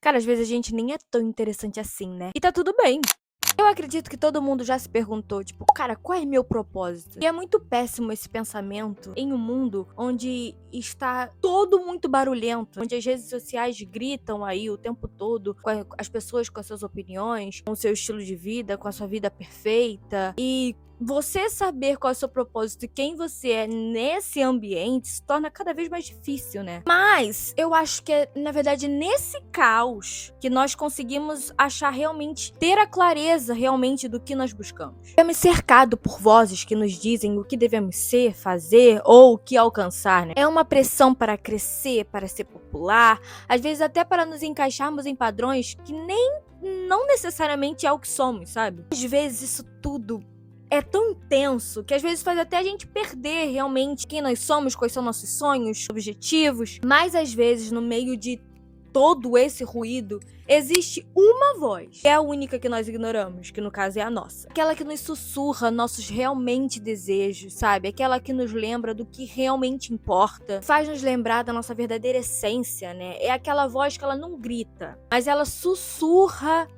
Cara, às vezes a gente nem é tão interessante assim, né? E tá tudo bem. Eu acredito que todo mundo já se perguntou, tipo, cara, qual é meu propósito? E é muito péssimo esse pensamento em um mundo onde está todo muito barulhento, onde as redes sociais gritam aí o tempo todo com as pessoas com as suas opiniões, com o seu estilo de vida, com a sua vida perfeita. E você saber qual é o seu propósito e quem você é nesse ambiente se torna cada vez mais difícil, né? Mas eu acho que é, na verdade, nesse caos que nós conseguimos achar realmente, ter a clareza realmente do que nós buscamos. Estamos cercados por vozes que nos dizem o que devemos ser, fazer ou o que alcançar, né? É uma pressão para crescer, para ser popular, às vezes até para nos encaixarmos em padrões que nem não necessariamente é o que somos, sabe? Às vezes isso tudo é tão intenso que às vezes faz até a gente perder realmente quem nós somos, quais são nossos sonhos, objetivos. Mas às vezes, no meio de todo esse ruído, existe uma voz, que é a única que nós ignoramos, que no caso é a nossa. Aquela que nos sussurra nossos realmente desejos, sabe? Aquela que nos lembra do que realmente importa, faz nos lembrar da nossa verdadeira essência, né? É aquela voz que ela não grita, mas ela sussurra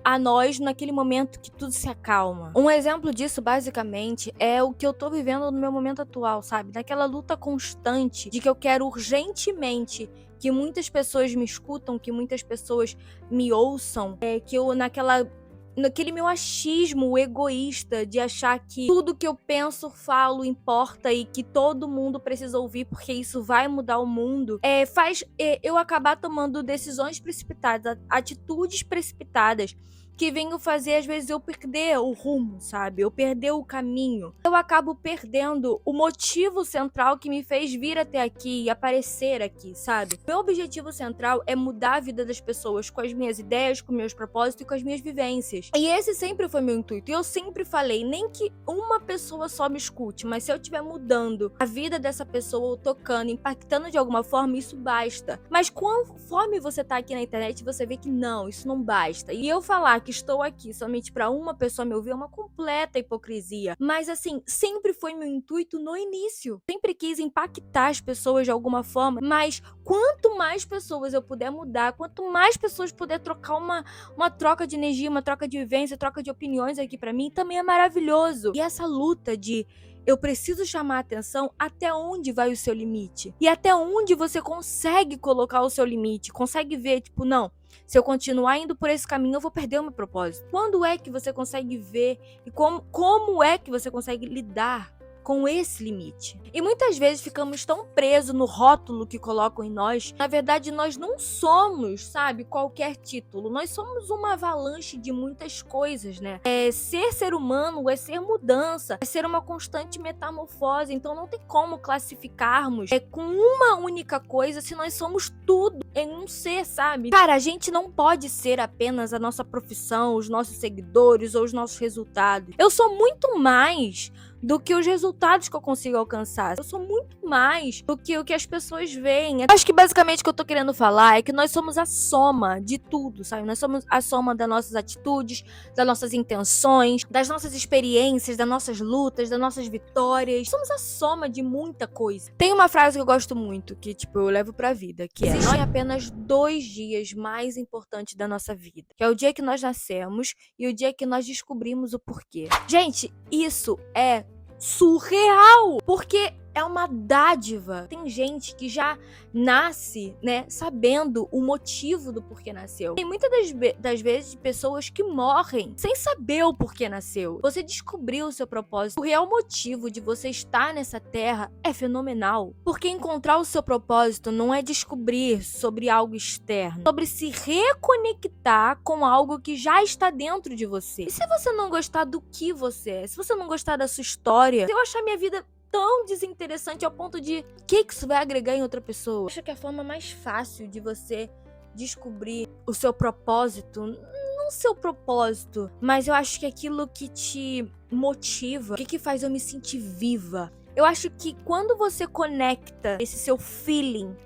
a nós naquele momento que tudo se acalma. Um exemplo disso, basicamente, é o que eu tô vivendo no meu momento atual, sabe? Naquela luta constante de que eu quero urgentemente que muitas pessoas me escutam, que muitas pessoas me ouçam, que eu naquele meu achismo egoísta de achar que tudo que eu penso, falo, importa e que todo mundo precisa ouvir porque isso vai mudar o mundo, faz eu acabar tomando decisões precipitadas, atitudes precipitadas que venham fazer, às vezes, eu perder o rumo, sabe? Eu perder o caminho. Eu acabo perdendo o motivo central que me fez vir até aqui e aparecer aqui, sabe? Meu objetivo central é mudar a vida das pessoas com as minhas ideias, com meus propósitos e com as minhas vivências. E esse sempre foi meu intuito. E eu sempre falei, nem que uma pessoa só me escute, mas se eu estiver mudando a vida dessa pessoa, ou tocando, impactando de alguma forma, isso basta. Mas conforme você tá aqui na internet, você vê que não, isso não basta. E eu falar que estou aqui somente para uma pessoa me ouvir é uma completa hipocrisia. Mas assim, sempre foi meu intuito no início. Sempre quis impactar as pessoas de alguma forma, mas quanto mais pessoas eu puder mudar, quanto mais pessoas puder trocar uma troca de energia, uma troca de vivência, troca de opiniões aqui pra mim, também é maravilhoso. E essa luta de eu preciso chamar a atenção, até onde vai o seu limite? E até onde você consegue colocar o seu limite? Consegue ver, tipo, não, se eu continuar indo por esse caminho, eu vou perder o meu propósito. Quando é que você consegue ver e como é que você consegue lidar com esse limite? E muitas vezes ficamos tão presos no rótulo que colocam em nós. Na verdade, nós não somos, sabe, qualquer título. Nós somos uma avalanche de muitas coisas, né? Ser humano é ser mudança, é ser uma constante metamorfose. Então não tem como classificarmos com uma única coisa se nós somos tudo em um ser, sabe? Cara, a gente não pode ser apenas a nossa profissão, os nossos seguidores ou os nossos resultados. Eu sou muito mais do que os resultados que eu consigo alcançar. Eu sou muito mais do que o que as pessoas veem. Acho que basicamente o que eu tô querendo falar é que nós somos a soma de tudo, sabe? Nós somos a soma das nossas atitudes, das nossas intenções, das nossas experiências, das nossas lutas, das nossas vitórias. Somos a soma de muita coisa. Tem uma frase que eu gosto muito, que tipo, eu levo pra vida, que é: existem apenas 2 dias mais importantes da nossa vida, que é o dia que nós nascemos e o dia que nós descobrimos o porquê. Gente, isso é surreal, porque é uma dádiva. Tem gente que já nasce, né, sabendo o motivo do porquê nasceu. Tem muitas das vezes pessoas que morrem sem saber o porquê nasceu. Você descobriu o seu propósito. O real motivo de você estar nessa terra é fenomenal. Porque encontrar o seu propósito não é descobrir sobre algo externo, sobre se reconectar com algo que já está dentro de você. E se você não gostar do que você é, se você não gostar da sua história, se eu achar minha vida tão desinteressante ao ponto de o que isso vai agregar em outra pessoa? Acho que a forma mais fácil de você descobrir o seu propósito, não o seu propósito, mas eu acho que aquilo que te motiva, o que faz eu me sentir viva. Eu acho que quando você conecta esse seu feeling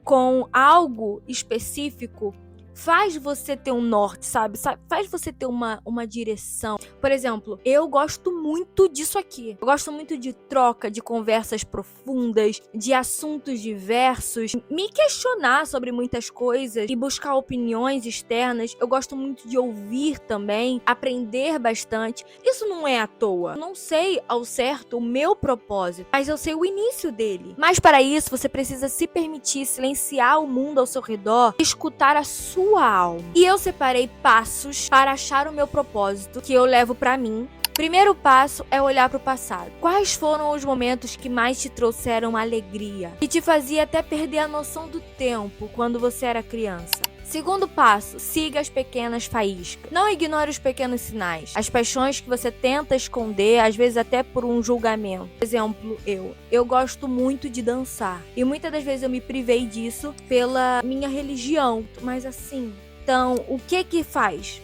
com algo específico, faz você ter um norte, sabe? Faz você ter uma direção. Por exemplo, eu gosto muito disso aqui. Eu gosto muito de troca, de conversas profundas, de assuntos diversos, me questionar sobre muitas coisas e buscar opiniões externas. Eu gosto muito de ouvir também, aprender bastante. Isso não é à toa. Eu não sei ao certo o meu propósito, mas eu sei o início dele. Mas para isso, você precisa se permitir silenciar o mundo ao seu redor e escutar a sua alma. E eu separei passos para achar o meu propósito que eu levo para mim. Primeiro passo é olhar para o passado. Quais foram os momentos que mais te trouxeram alegria? Que te fazia até perder a noção do tempo quando você era criança? Segundo passo, siga as pequenas faíscas. Não ignore os pequenos sinais. As paixões que você tenta esconder, às vezes até por um julgamento. Por exemplo, eu gosto muito de dançar. E muitas das vezes eu me privei disso pela minha religião. Mas assim, então, o que faz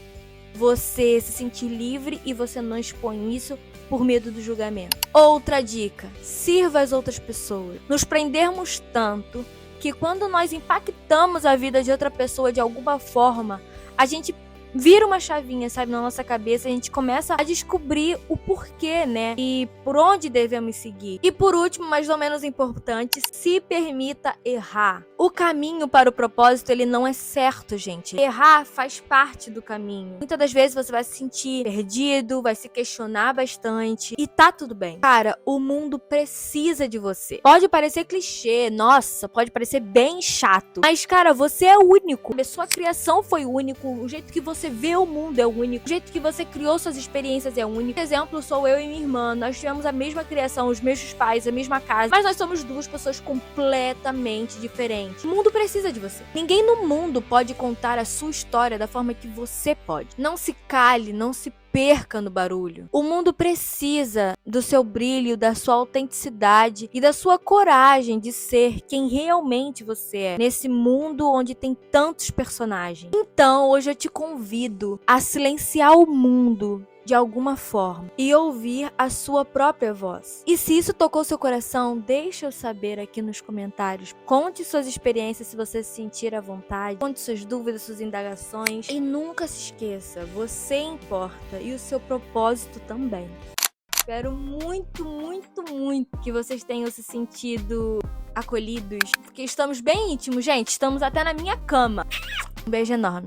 você se sentir livre e você não expõe isso por medo do julgamento? Outra dica, sirva as outras pessoas. Nos prendermos tanto que quando nós impactamos a vida de outra pessoa de alguma forma, a gente vira uma chavinha, sabe, na nossa cabeça, a gente começa a descobrir o porquê, né, e por onde devemos seguir. E por último, mas não menos importante, se permita errar. O caminho para o propósito, ele não é certo, gente. Errar faz parte do caminho. Muitas das vezes você vai se sentir perdido, vai se questionar bastante, e tá tudo bem. Cara, o mundo precisa de você. Pode parecer clichê, nossa, pode parecer bem chato, mas, cara, você é único. A sua criação foi único, o jeito que você vê o mundo é único, o jeito que você criou suas experiências é único. Por exemplo, sou eu e minha irmã, nós tivemos a mesma criação, os mesmos pais, a mesma casa, mas nós somos duas pessoas completamente diferentes. O mundo precisa de você. Ninguém no mundo pode contar a sua história da forma que você pode. Não se cale, não se perca no barulho. O mundo precisa do seu brilho, da sua autenticidade e da sua coragem de ser quem realmente você é, nesse mundo onde tem tantos personagens. Então, hoje eu te convido a silenciar o mundo de alguma forma e ouvir a sua própria voz. E se isso tocou seu coração, deixa eu saber aqui nos comentários. Conte suas experiências se você se sentir à vontade. Conte suas dúvidas, suas indagações. E nunca se esqueça, você importa e o seu propósito também. Espero muito, muito, muito que vocês tenham se sentido acolhidos, porque estamos bem íntimos, gente. Estamos até na minha cama. Um beijo enorme.